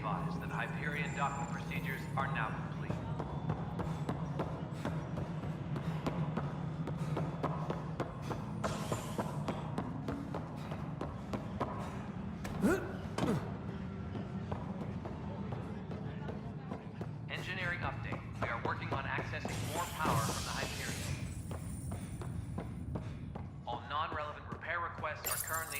advised that Hyperion docking procedures are now complete. Engineering update. We are working on accessing more power from the Hyperion. All non-relevant repair requests are currently...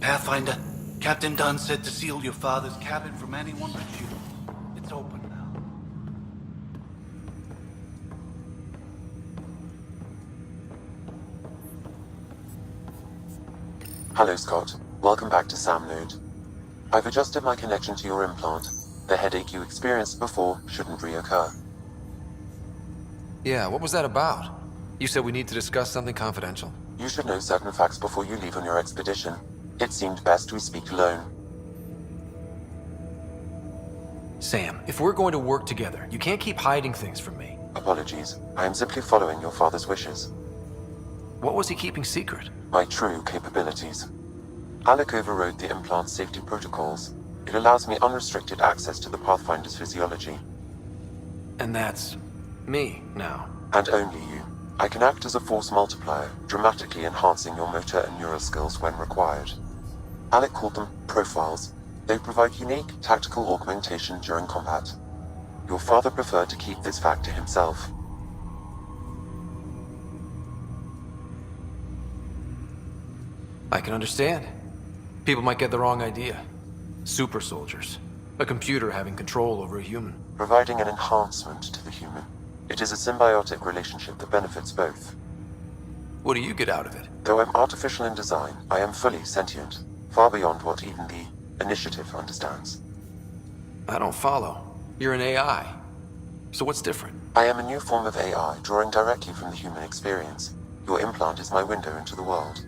Pathfinder, Captain Dunn said to seal your father's cabin from anyone but you. It's open now. Hello, Scott. Welcome back to Sam Node. I've adjusted my connection to your implant. The headache you experienced before shouldn't reoccur. Yeah, what was that about? You said we need to discuss something confidential. You should know certain facts before you leave on your expedition. It seemed best we speak alone. Sam, if we're going to work together, you can't keep hiding things from me. Apologies. I am simply following your father's wishes. What was he keeping secret? My true capabilities. Alec overrode the implant's safety protocols. It allows me unrestricted access to the Pathfinder's physiology. And that's... me, now. And only you. I can act as a force multiplier, dramatically enhancing your motor and neural skills when required. Alec called them profiles. They provide unique tactical augmentation during combat. Your father preferred to keep this fact to himself. I can understand. People might get the wrong idea. Super soldiers. A computer having control over a human. Providing an enhancement to the human. It is a symbiotic relationship that benefits both. What do you get out of it? Though I'm artificial in design, I am fully sentient, far beyond what even the Initiative understands. I don't follow. You're an AI. So what's different? I am a new form of AI, drawing directly from the human experience. Your implant is my window into the world.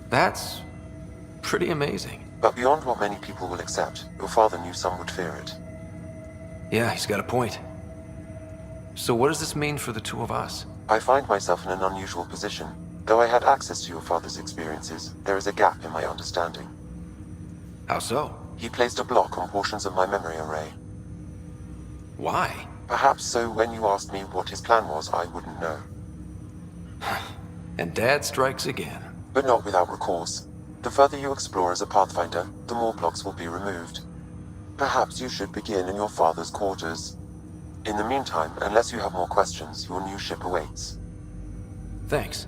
That's... pretty amazing. But beyond what many people will accept, your father knew some would fear it. Yeah, he's got a point. So what does this mean for the two of us? I find myself in an unusual position. Though I had access to your father's experiences, there is a gap in my understanding. How so? He placed a block on portions of my memory array. Why? Perhaps so when you asked me what his plan was, I wouldn't know. And Dad strikes again. But not without recourse. The further you explore as a Pathfinder, the more blocks will be removed. Perhaps you should begin in your father's quarters. In the meantime, unless you have more questions, your new ship awaits. Thanks.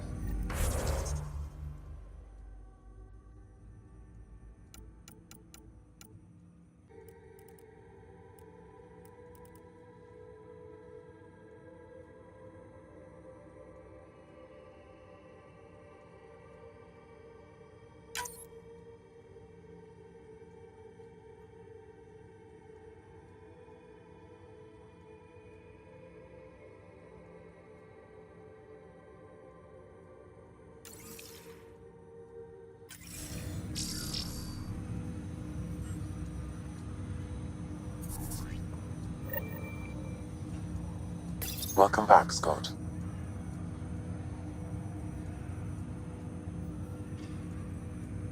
Welcome back, Scott.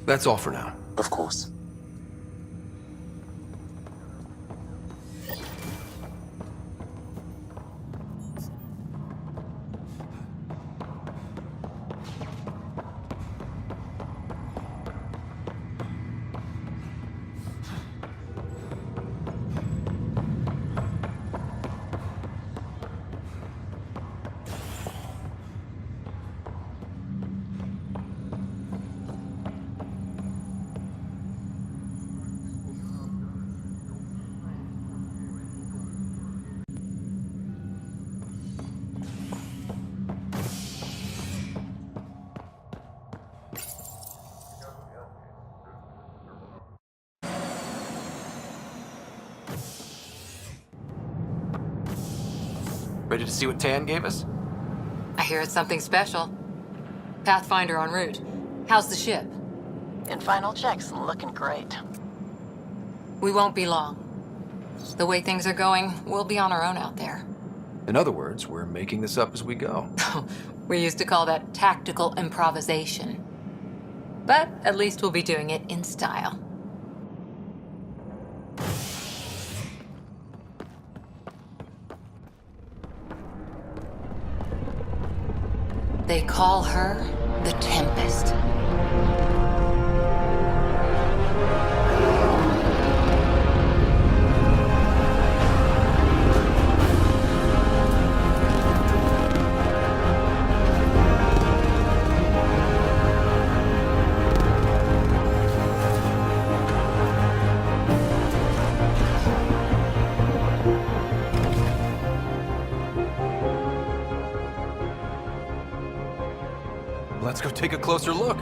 That's all for now. Of course. Ready to see what Tan gave us? I hear it's something special. Pathfinder en route. How's the ship? In final checks, looking great. We won't be long. The way things are going, we'll be on our own out there. In other words, we're making this up as we go. We used to call that tactical improvisation. But at least we'll be doing it in style. They call her the Tempest. Let's go take a closer look.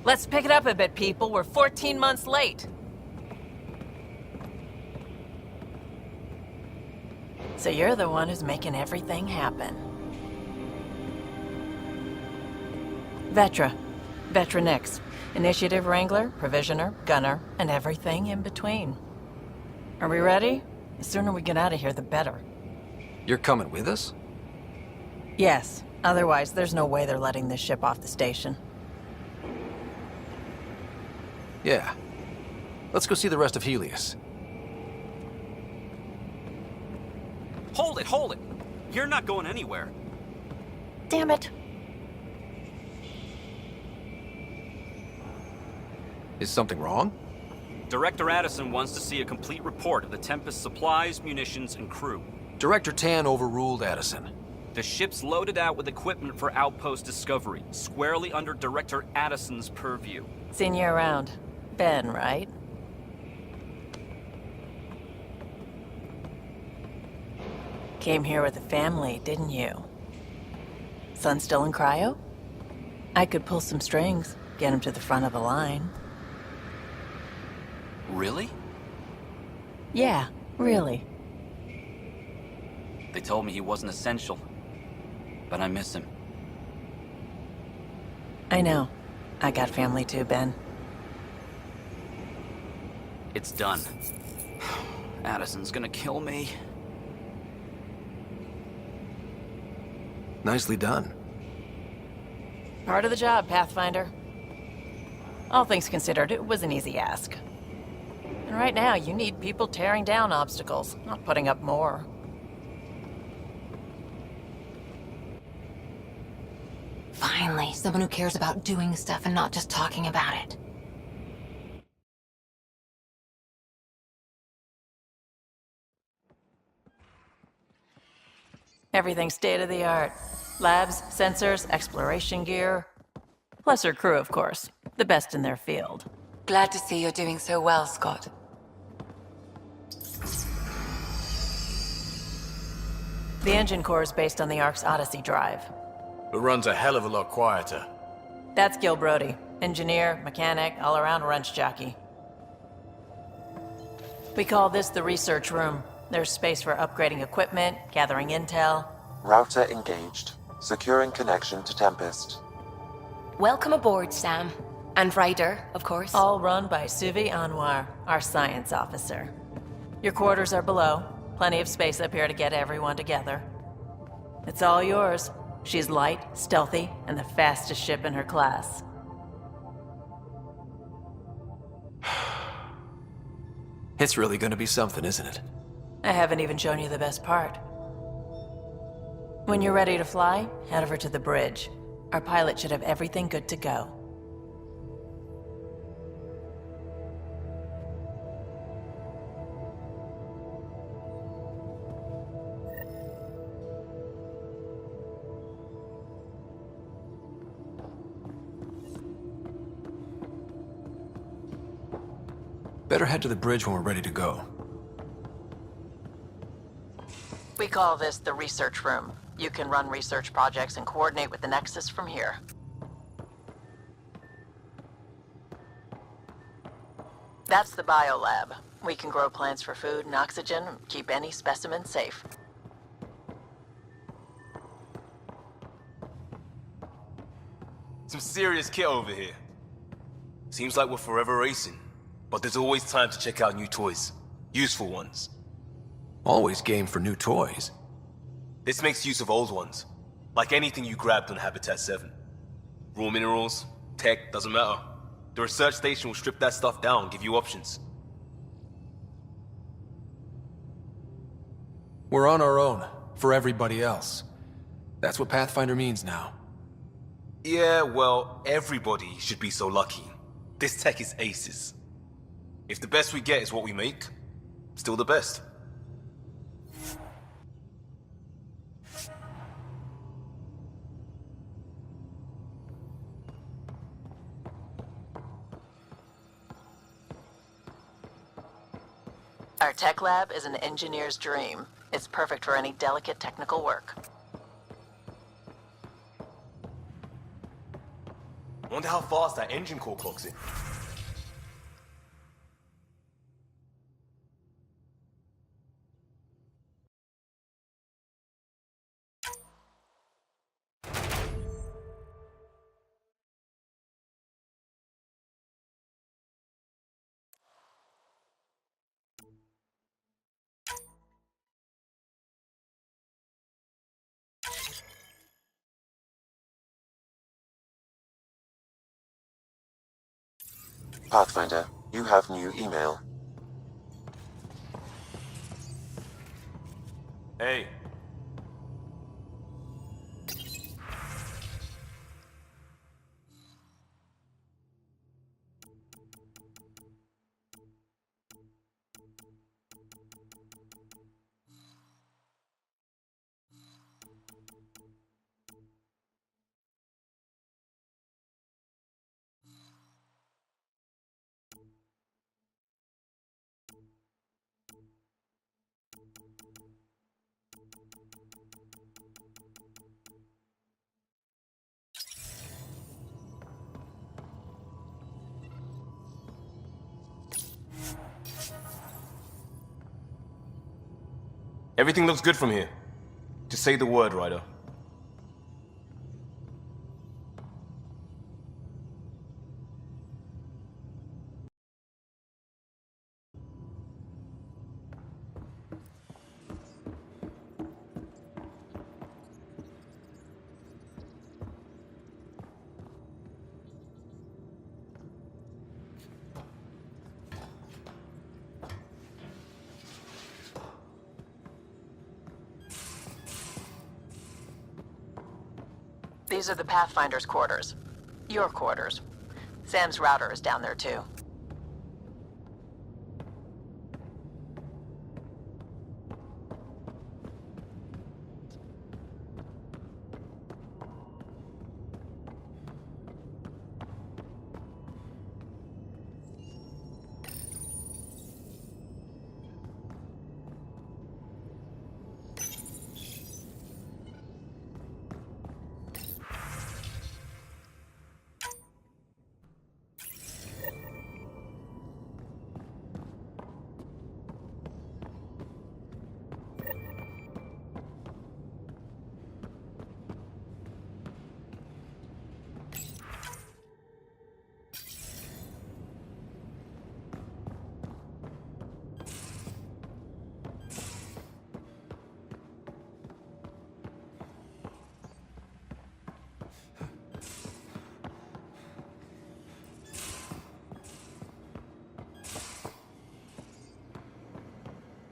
Let's pick it up a bit, people. We're 14 months late. So you're the one who's making everything happen. Vetra. Vetra Nix. Initiative Wrangler, Provisioner, Gunner, and everything in between. Are we ready? The sooner we get out of here, the better. You're coming with us? Yes. Otherwise, there's no way they're letting this ship off the station. Yeah. Let's go see the rest of Helios. Hold it, hold it! You're not going anywhere. Damn it. Is something wrong? Director Addison wants to see a complete report of the Tempest's supplies, munitions, and crew. Director Tan overruled Addison. The ship's loaded out with equipment for outpost discovery, squarely under Director Addison's purview. Seen you around. Ben, right? Came here with a family, didn't you? Son still in cryo? I could pull some strings, get him to the front of the line. Really? Yeah, really. They told me he wasn't essential, but I miss him. I know. I got family too, Ben. It's done. Addison's gonna kill me. Nicely done. Part of the job, Pathfinder. All things considered, it was an easy ask. And right now, you need people tearing down obstacles, not putting up more. Finally, someone who cares about doing stuff and not just talking about it. Everything's state-of-the-art. Labs, sensors, exploration gear. Plus her crew, of course. The best in their field. Glad to see you're doing so well, Scott. The engine core is based on the Ark's Odyssey drive. It runs a hell of a lot quieter. That's Gil Brody. Engineer, mechanic, all-around wrench jockey. We call this the research room. There's space for upgrading equipment, gathering intel. Router engaged. Securing connection to Tempest. Welcome aboard, Sam. And Ryder, of course. All run by Suvi Anwar, our science officer. Your quarters are below. Plenty of space up here to get everyone together. It's all yours. She's light, stealthy, and the fastest ship in her class. It's really gonna be something, isn't it? I haven't even shown you the best part. When you're ready to fly, head over to the bridge. Our pilot should have everything good to go. Better head to the bridge when we're ready to go. We call this the research room. You can run research projects and coordinate with the Nexus from here. That's the biolab. We can grow plants for food and oxygen, keep any specimen safe. Some serious kit over here. Seems like we're forever racing, but there's always time to check out new toys. Useful ones. Always game for new toys. This makes use of old ones, like anything you grabbed on Habitat 7. Raw minerals, tech, doesn't matter. The research station will strip that stuff down, give you options. We're on our own, for everybody else. That's what Pathfinder means now. Yeah, well, everybody should be so lucky. This tech is aces. If the best we get is what we make, still the best. Our tech lab is an engineer's dream. It's perfect for any delicate technical work. Wonder how fast that engine core clocks in. Pathfinder, you have new email. Hey. Everything looks good from here. Just say the word, Ryder. These are the Pathfinder's quarters. Your quarters. Sam's router is down there too.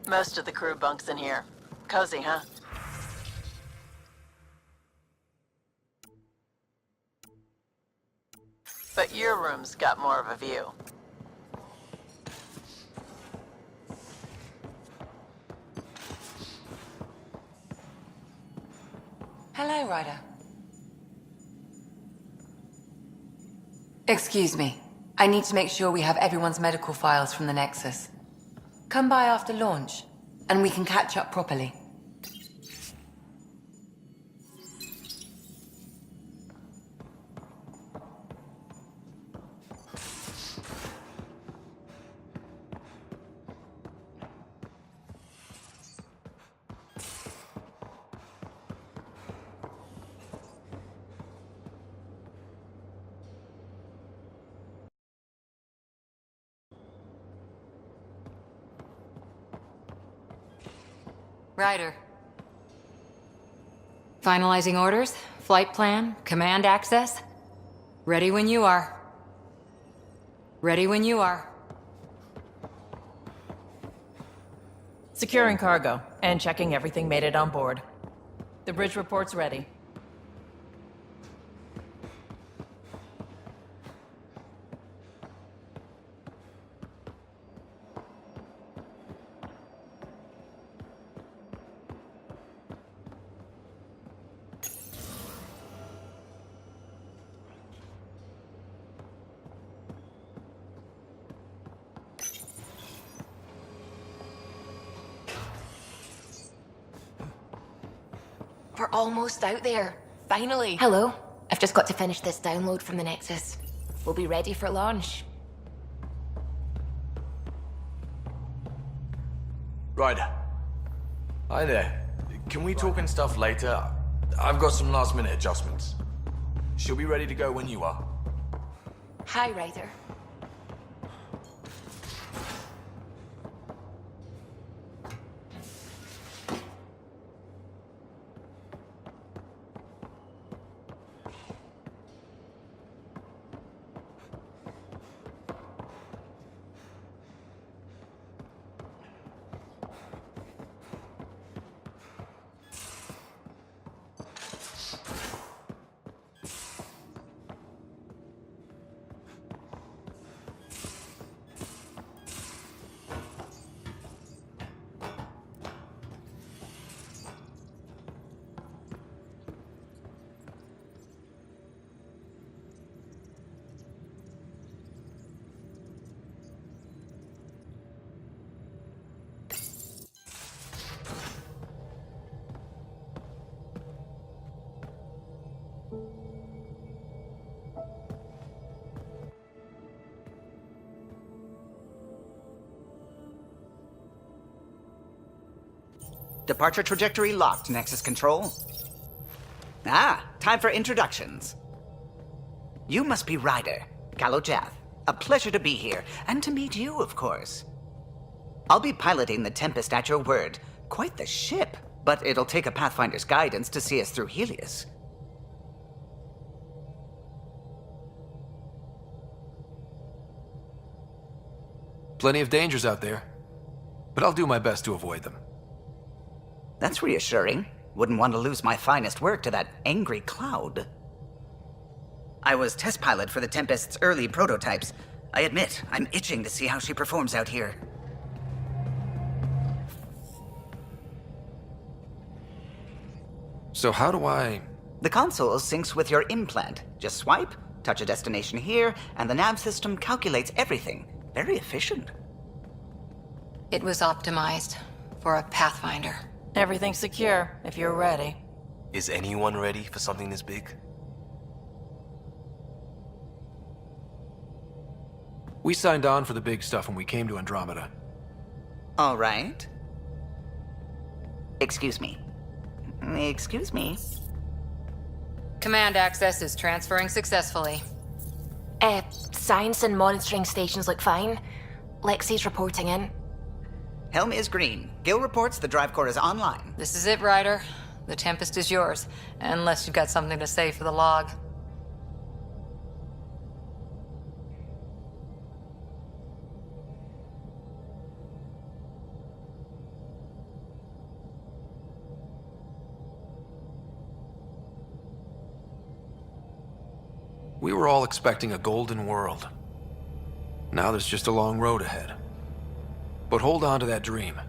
Most of the crew bunks in here. Cozy, huh? But your room's got more of a view. Hello, Ryder. Excuse me. I need to make sure we have everyone's medical files from the Nexus. Come by after launch, and we can catch up properly. Ryder. Finalizing orders, flight plan, command access. Ready when you are. Ready when you are. Securing cargo and checking everything made it on board. The bridge report's ready. We're almost out there. Finally. Hello. I've just got to finish this download from the Nexus. We'll be ready for launch. Ryder. Hi there. Can we talk and stuff later? I've got some last-minute adjustments. She'll be ready to go when you are. Hi, Ryder. Departure trajectory locked, Nexus Control. Ah, time for introductions. You must be Ryder, Kalojath. A pleasure to be here, and to meet you, of course. I'll be piloting the Tempest at your word. Quite the ship, but it'll take a Pathfinder's guidance to see us through Helios. Plenty of dangers out there, but I'll do my best to avoid them. That's reassuring. Wouldn't want to lose my finest work to that angry cloud. I was test pilot for the Tempest's early prototypes. I admit, I'm itching to see how she performs out here. So how do I... The console syncs with your implant. Just swipe, touch a destination here, and the nav system calculates everything. Very efficient. It was optimized for a Pathfinder. Everything's secure, if you're ready. Is anyone ready for something this big? We signed on for the big stuff when we came to Andromeda. All right. Excuse me. Excuse me. Command access is transferring successfully. Science and monitoring stations look fine. Lexi's reporting in. Helm is green. Gil reports the drive core is online. This is it, Ryder. The Tempest is yours, unless you've got something to say for the log. We were all expecting a golden world. Now there's just a long road ahead. But hold on to that dream.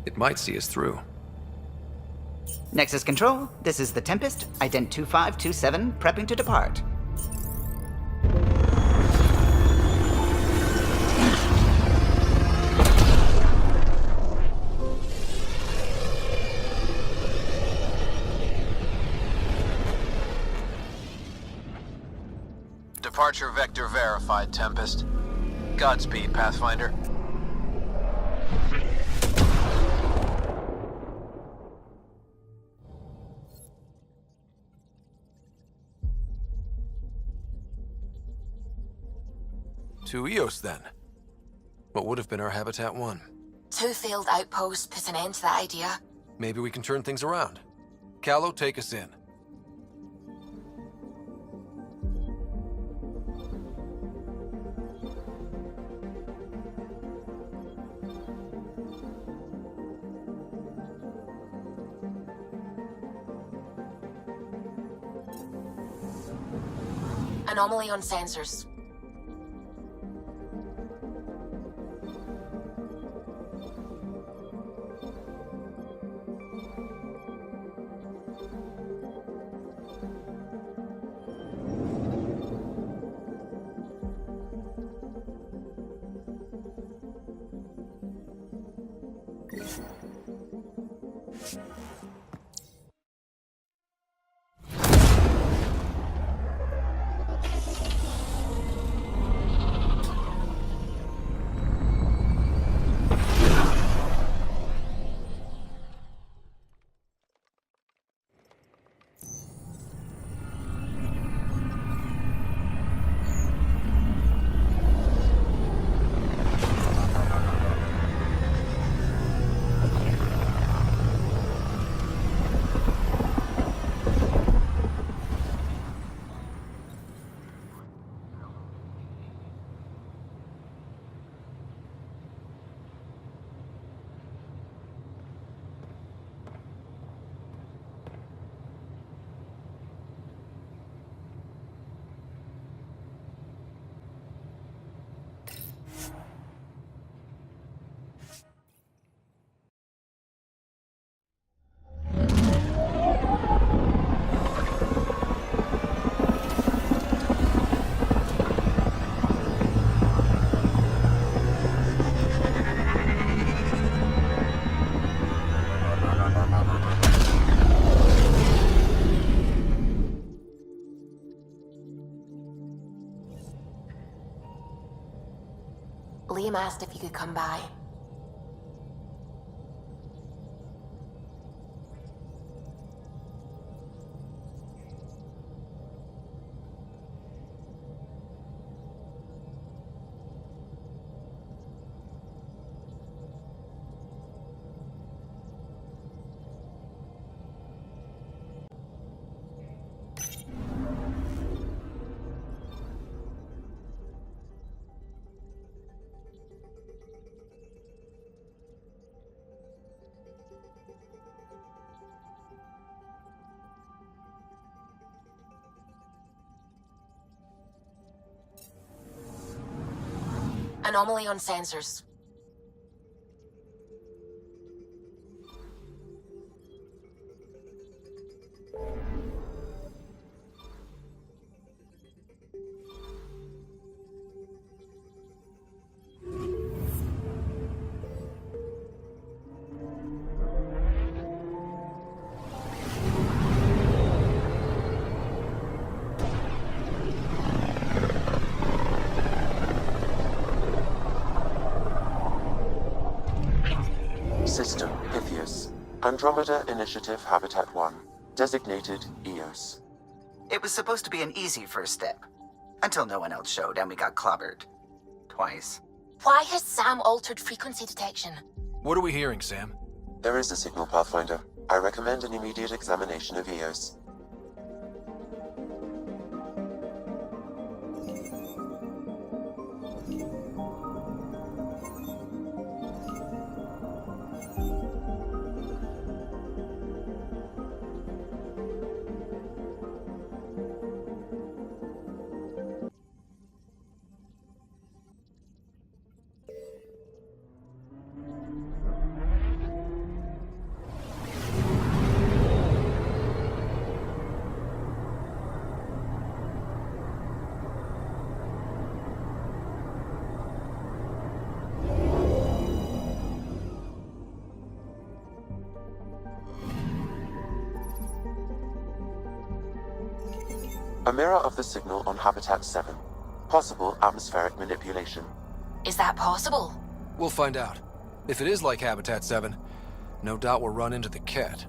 It might see us through. Nexus Control, this is the Tempest, Ident 2527, prepping to depart. Departure vector verified, Tempest. Godspeed, Pathfinder. To Eos, then. What would have been our Habitat 1. 2 failed outposts put an end to that idea. Maybe we can turn things around. Callow, take us in. Anomaly on sensors. Liam asked if you could come by. Anomaly on sensors. System Pythias. Andromeda Initiative Habitat 1. Designated EOS. It was supposed to be an easy first step. Until no one else showed and we got clobbered. Twice. Why has Sam altered frequency detection? What are we hearing, Sam? There is a signal, Pathfinder. I recommend an immediate examination of EOS. A mirror of the signal on Habitat 7. Possible atmospheric manipulation. Is that possible? We'll find out. If it is like Habitat 7, no doubt we'll run into the cat.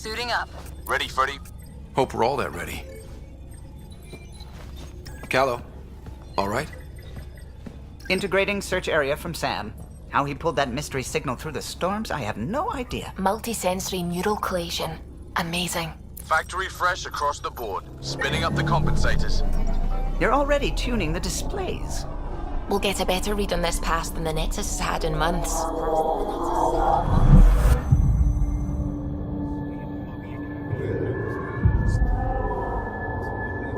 Suiting up. Ready, Freddy? Hope we're all that ready. Callow, all right? Integrating search area from Sam. How he pulled that mystery signal through the storms, I have no idea. Multisensory neural collation. Amazing. Factory fresh across the board. Spinning up the compensators. You're already tuning the displays. We'll get a better read on this pass than the Nexus has had in months.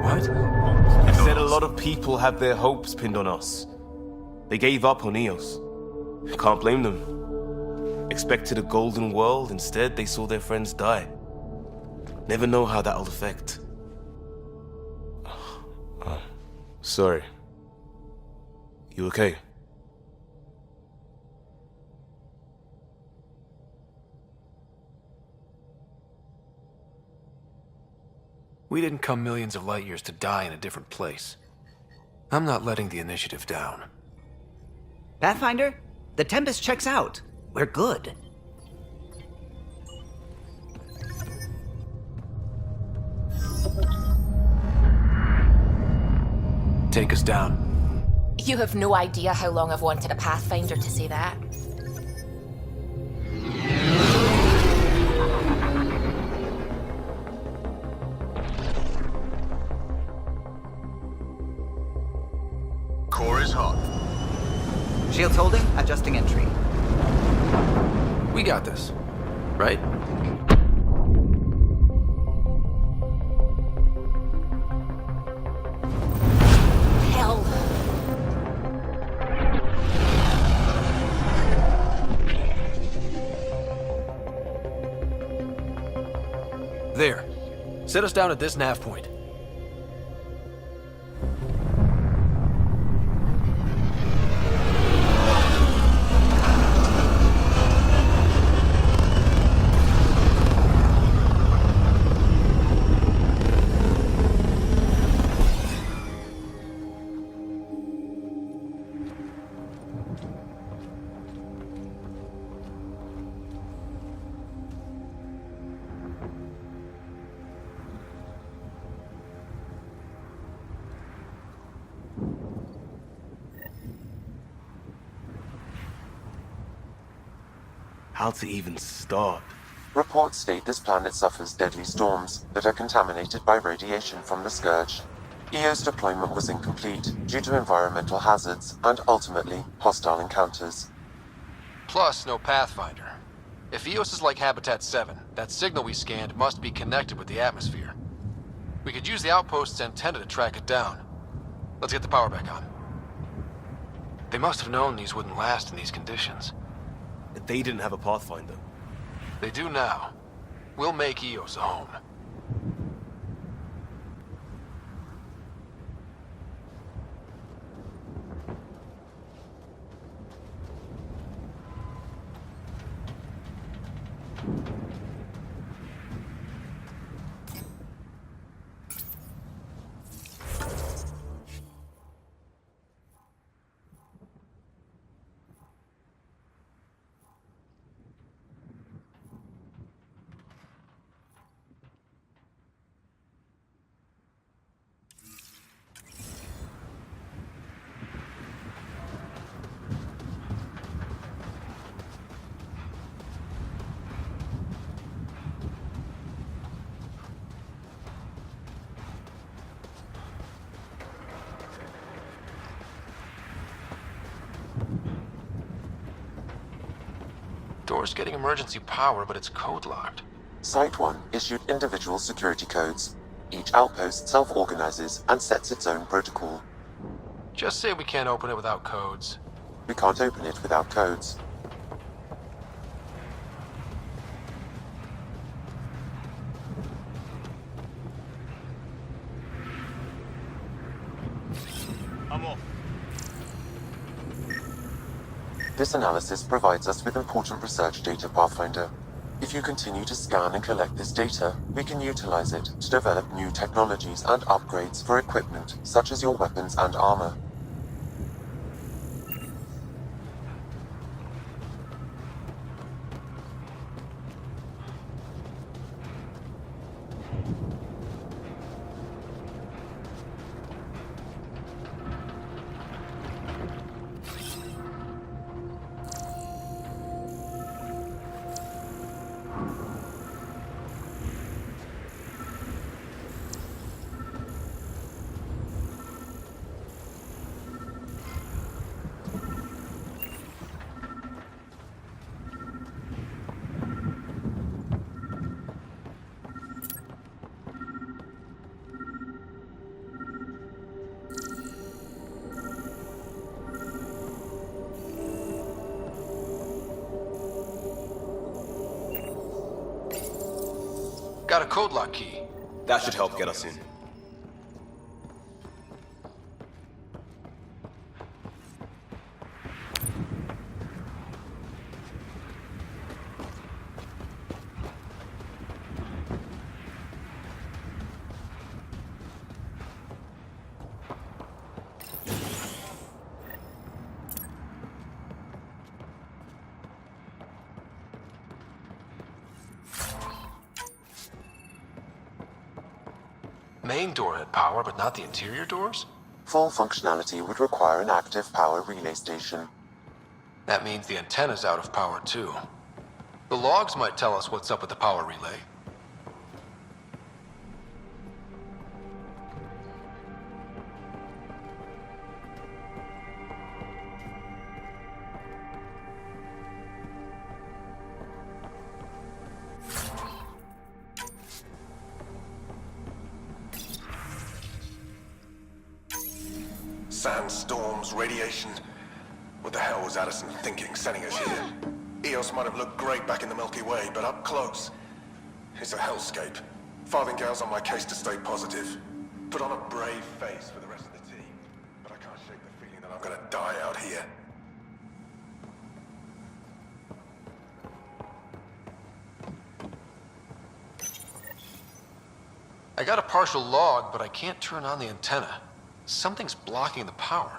What? You said a lot of people have their hopes pinned on us. They gave up on Eos. Can't blame them. Expected a golden world, instead they saw their friends die. Never know how that'll affect. Sorry. You okay? We didn't come millions of light years to die in a different place. I'm not letting the initiative down. Pathfinder, the Tempest checks out. We're good. Take us down. You have no idea how long I've wanted a Pathfinder to say that. Core is hot. Shields holding, adjusting entry. We got this, right? Hell. There. Set us down at this nav point. How to even start? Reports state this planet suffers deadly storms that are contaminated by radiation from the Scourge. EO's deployment was incomplete due to environmental hazards and, ultimately, hostile encounters. Plus, no Pathfinder. If Eos is like Habitat 7, that signal we scanned must be connected with the atmosphere. We could use the outpost's antenna to track it down. Let's get the power back on. They must have known these wouldn't last in these conditions. They didn't have a Pathfinder. They do now. We'll make Eos a home. Door's getting emergency power, but it's code-locked. Site 1 issued individual security codes. Each outpost self-organizes and sets its own protocol. Just say we can't open it without codes. We can't open it without codes. I'm off. This analysis provides us with important research data, Pathfinder. If you continue to scan and collect this data, we can utilize it to develop new technologies and upgrades for equipment, such as your weapons and armor. Got a code lock key. That should help get us in. Main door had power, but not the interior doors? Full functionality would require an active power relay station. That means the antenna's out of power too. The logs might tell us what's up with the power relay. Sandstorms, radiation. What the hell was Addison thinking, sending us here? Eos might have looked great back in the Milky Way, but up close, it's a hellscape. Farthingale's on my case to stay positive. Put on a brave face for the rest of the team, but I can't shake the feeling that I'm gonna die out here. I got a partial log, but I can't turn on the antenna. Something's blocking the power.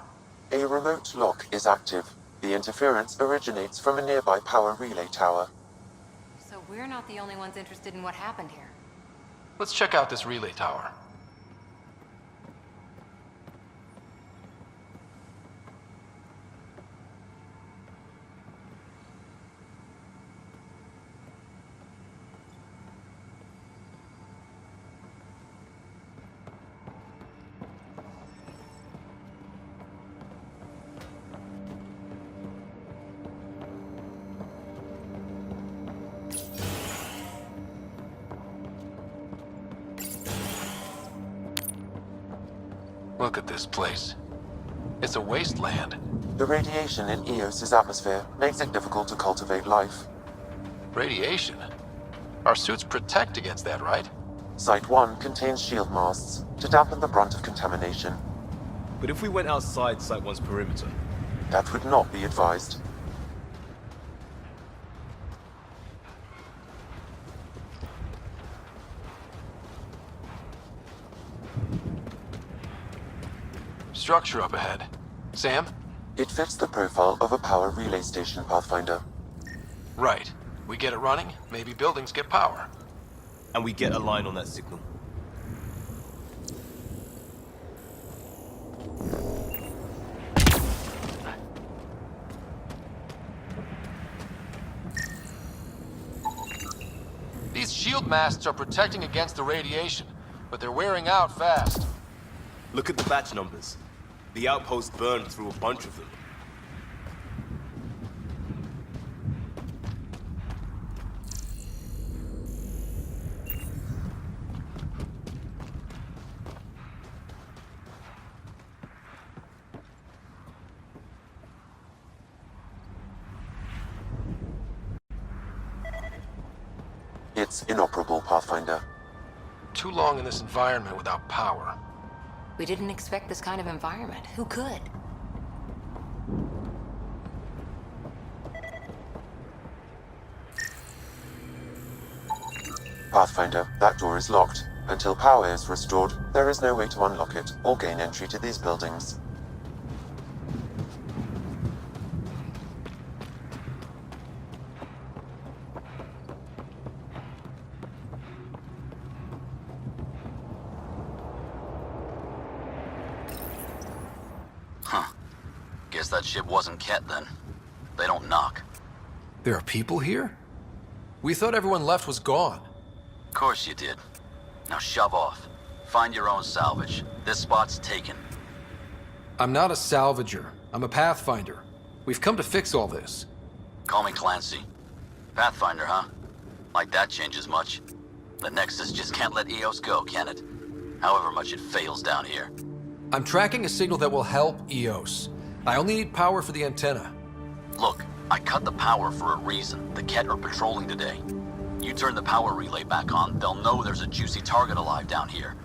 A remote lock is active. The interference originates from a nearby power relay tower. So we're not the only ones interested in what happened here. Let's check out this relay tower. Look at this place. It's a wasteland. The radiation in Eos's atmosphere makes it difficult to cultivate life. Radiation? Our suits protect against that, right? Site 1 contains shield masts to dampen the brunt of contamination. But if we went outside Site 1's perimeter? That would not be advised. Structure up ahead. Sam? It fits the profile of a power relay station, Pathfinder. Right. We get it running, maybe buildings get power. And we get a line on that signal. These shield masts are protecting against the radiation, but they're wearing out fast. Look at the batch numbers. The outpost burned through a bunch of them. It's inoperable, Pathfinder. Too long in this environment without power. We didn't expect this kind of environment. Who could? Pathfinder, that door is locked. Until power is restored, there is no way to unlock it or gain entry to these buildings. Huh. Guess that ship wasn't Ket then. They don't knock. There are people here? We thought everyone left was gone. Of course you did. Now shove off. Find your own salvage. This spot's taken. I'm not a salvager. I'm a pathfinder. We've come to fix all this. Call me Clancy. Pathfinder, huh? Like that changes much. The Nexus just can't let Eos go, can it? However much it fails down here. I'm tracking a signal that will help Eos. I only need power for the antenna. Look, I cut the power for a reason. The Ket are patrolling today. you turn the power relay back on, they'll know there's a juicy target alive down here.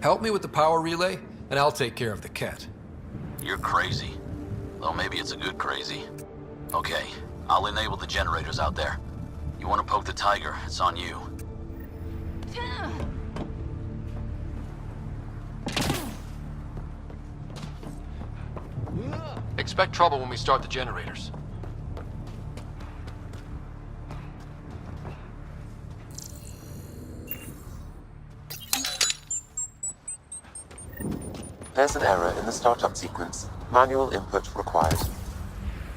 Help me with the power relay, and I'll take care of the cat. You're crazy. Though maybe it's a good crazy. Okay, I'll enable the generators out there. You want to poke the tiger, it's on you. Expect trouble when we start the generators. There's an error in the startup sequence. Manual input required.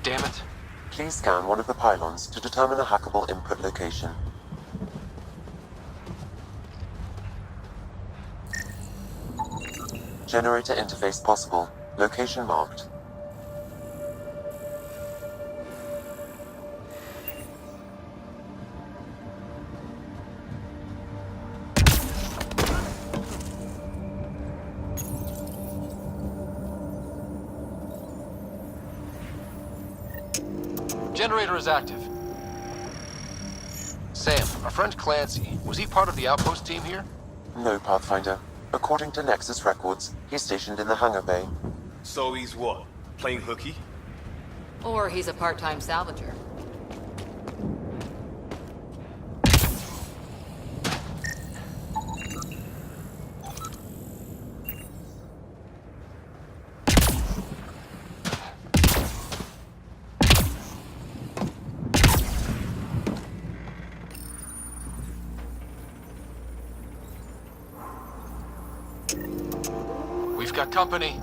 Damn it. Please scan one of the pylons to determine a hackable input location. Generator interface possible. Location marked. Generator is active. Sam, our friend Clancy, was he part of the outpost team here? No, Pathfinder. According to Nexus records, he's stationed in the hangar bay. So he's what? Playing hooky? Or he's a part-time salvager. We've got company.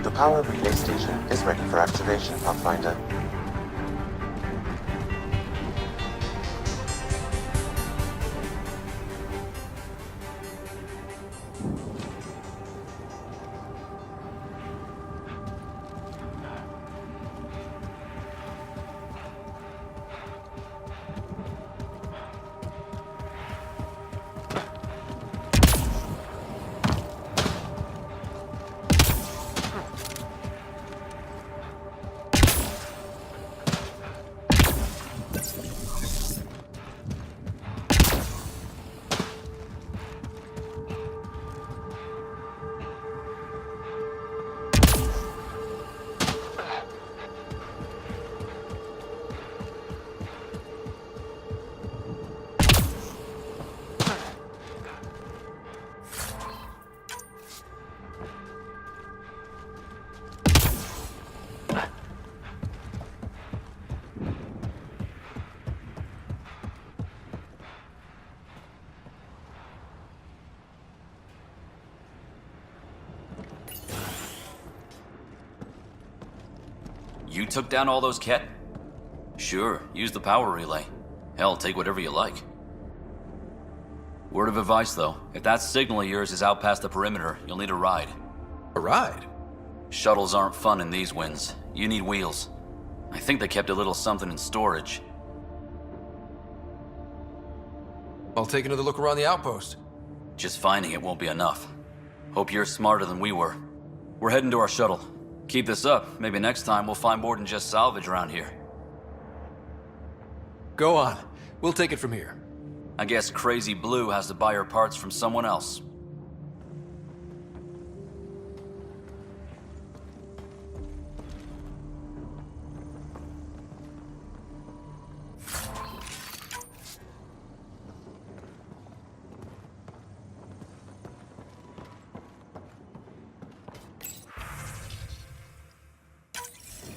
The power relay station is ready for activation, Pathfinder. You took down all those Ket? Sure, use the power relay. Hell, take whatever you like. Word of advice, though. If that signal of yours is out past the perimeter, you'll need a ride. A ride? Shuttles aren't fun in these winds. You need wheels. I think they kept a little something in storage. I'll take another look around the outpost. Just finding it won't be enough. Hope you're smarter than we were. We're heading to our shuttle. Keep this up. Maybe next time we'll find more than just salvage around here. Go on. We'll take it from here. I guess Crazy Blue has to buy her parts from someone else.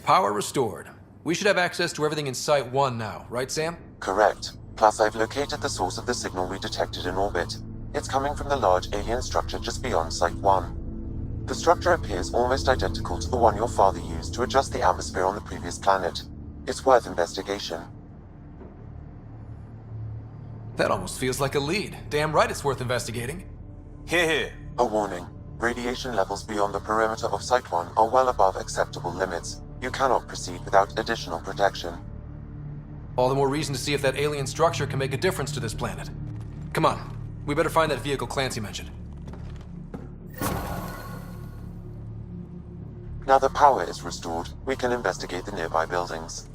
Power restored. We should have access to everything in Site 1 now, right, Sam? Correct. Plus, I've located the source of the signal we detected in orbit. It's coming from the large alien structure just beyond Site 1. The structure appears almost identical to the one your father used to adjust the atmosphere on the previous planet. It's worth investigation. That almost feels like a lead. Damn right it's worth investigating. Here. A warning. Radiation levels beyond the perimeter of Site 1 are well above acceptable limits. You cannot proceed without additional protection. All the more reason to see if that alien structure can make a difference to this planet. Come on, we better find that vehicle Clancy mentioned. Now that power is restored, we can investigate the nearby buildings.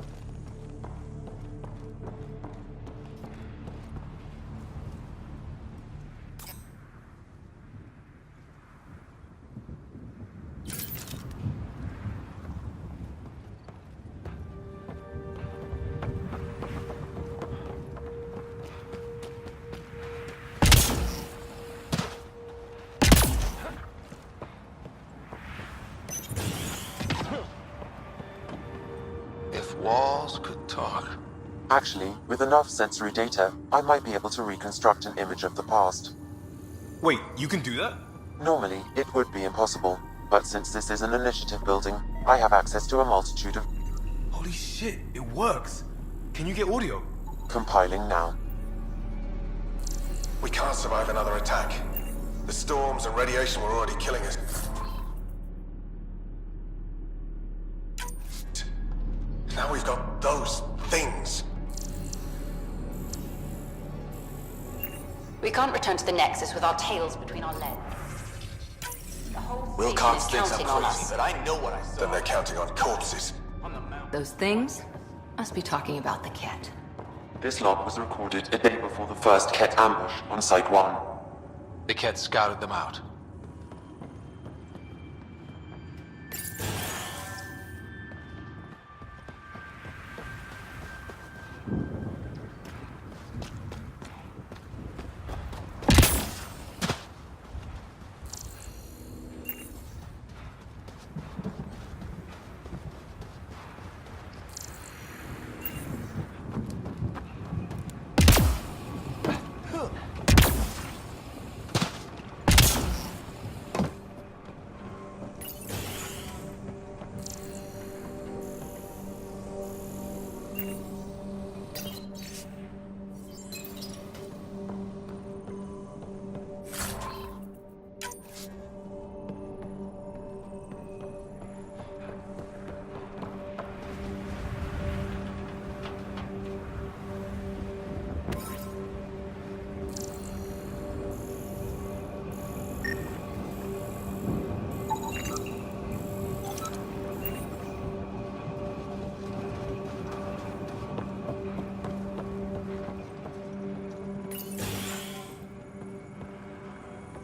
Walls could talk. Actually, with enough sensory data, I might be able to reconstruct an image of the past. Wait, you can do that? Normally, it would be impossible, but since this is an initiative building, I have access to a multitude of... Holy shit, it works. Can you get audio? Compiling now. We can't survive another attack. The storms and radiation were already killing us. Now we've got those things. We can't return to the Nexus with our tails between our legs. The whole Wilcox station is thinks I'm counting on crazy, us. but I know what I saw. Then they're counting on corpses. Those things must be talking about the cat. This log was recorded a day before the first Ket ambush on Site 1. The Ket scouted them out.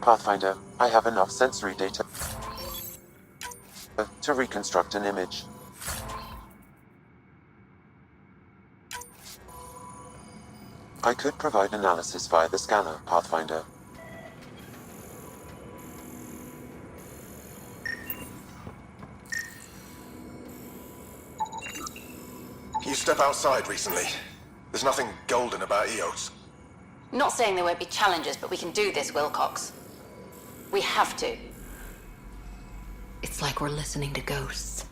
Pathfinder, I have enough sensory data to reconstruct an image. I could provide analysis via the scanner, Pathfinder. You step outside recently. There's nothing golden about Eos. Not saying there won't be challenges, but we can do this, Wilcox. We have to. It's like we're listening to ghosts.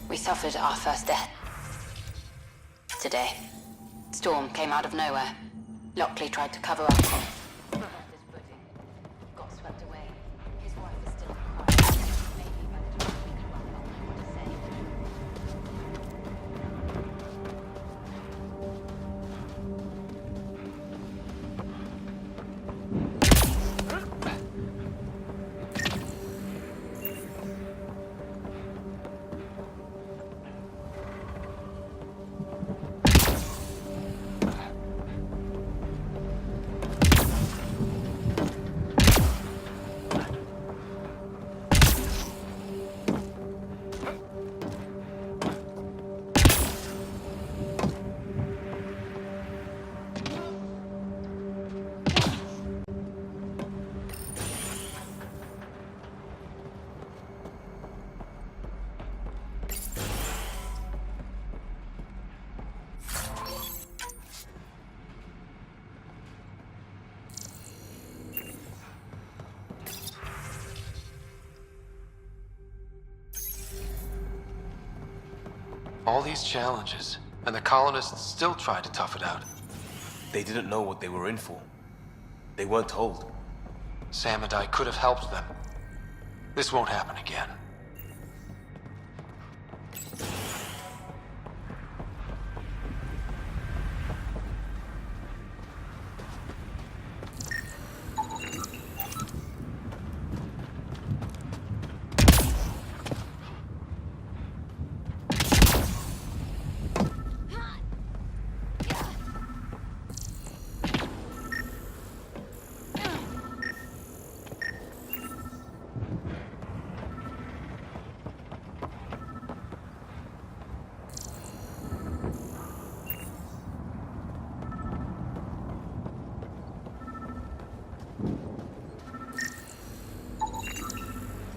We suffered our first death. Today. Storm came out of nowhere. Lockley tried to cover up. Got swept away. His wife is still crying. Maybe by the time we come up, I'll know what to say. All these challenges, and the colonists still tried to tough it out. They didn't know what they were in for. They weren't told. Sam and I could have helped them. This won't happen again.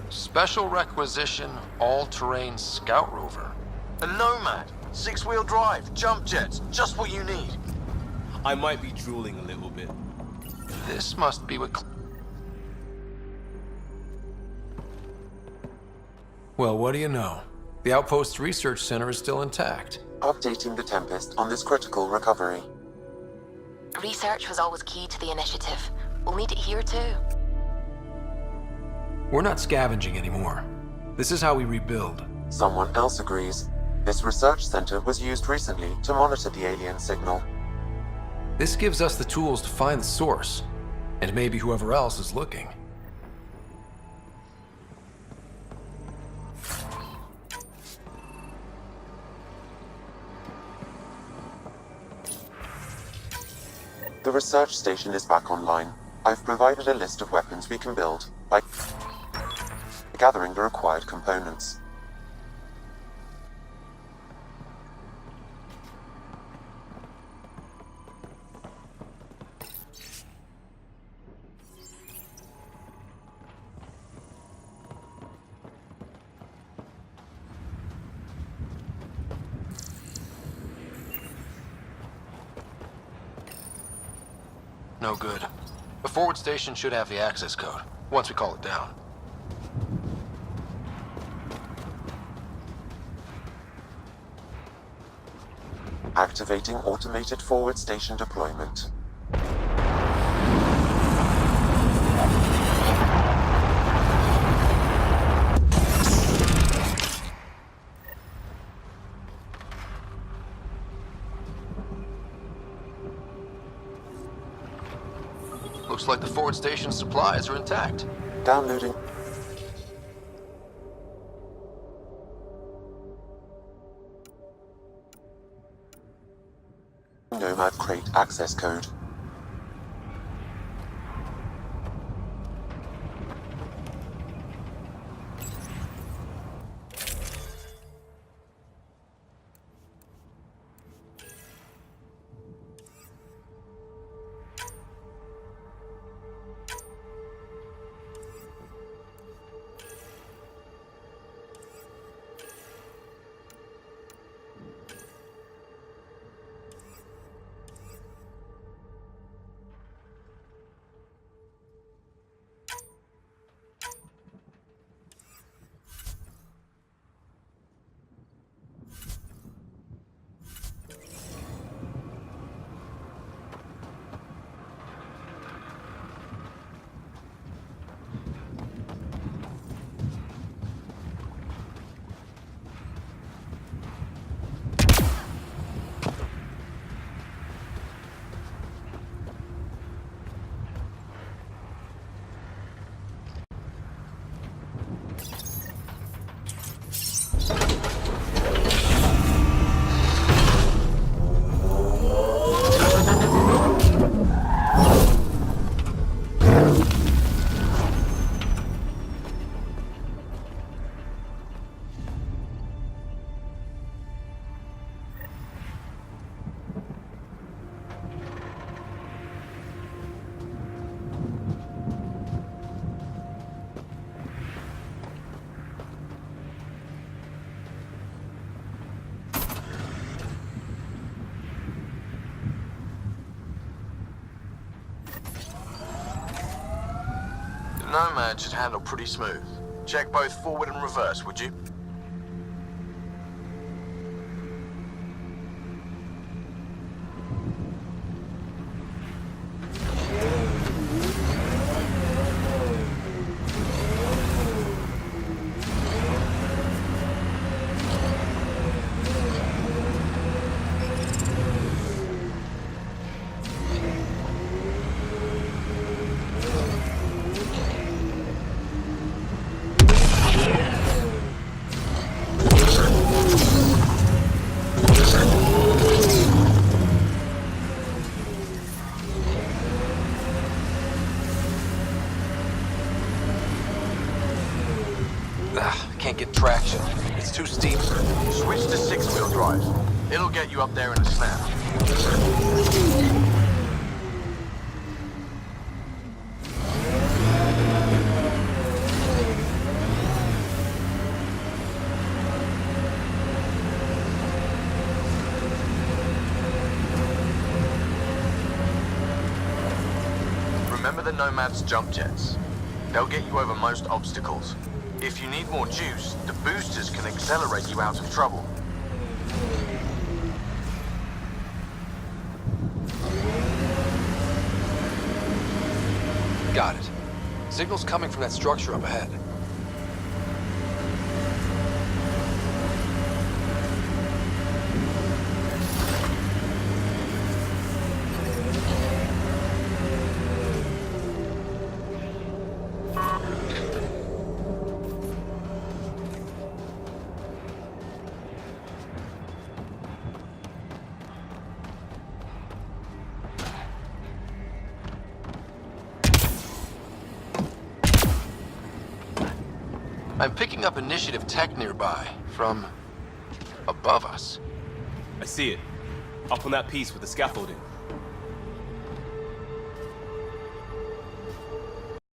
Special requisition, all-terrain scout rover. A Nomad, 6-wheel drive, jump jets, just what you need. I might be drooling a little bit. This must be what... Well, what do you know? The Outpost Research Center is still intact. Updating the Tempest on this critical recovery. Research was always key to the initiative. We'll need it here too. We're not scavenging anymore. This is how we rebuild. Someone else agrees. This research center was used recently to monitor the alien signal. This gives us the tools to find the source, and maybe whoever else is looking. The research station is back online. I've provided a list of weapons we can build by gathering the required components. No good. The forward station should have the access code, once we call it down. Activating automated forward station deployment. Looks like the forward station supplies are intact. Downloading. Nomad crate access code. Nomad should handle pretty smooth. Check both forward and reverse, would you? Can't get traction. It's too steep. Switch to 6-wheel drive. It'll get you up there in a snap. Remember the Nomad's jump jets? They'll get you over most obstacles. If you need more juice, the boosters can accelerate you out of trouble. Got it. Signal's coming from that structure up ahead. I'm picking up initiative tech nearby, from above us. I see it. Up on that piece with the scaffolding.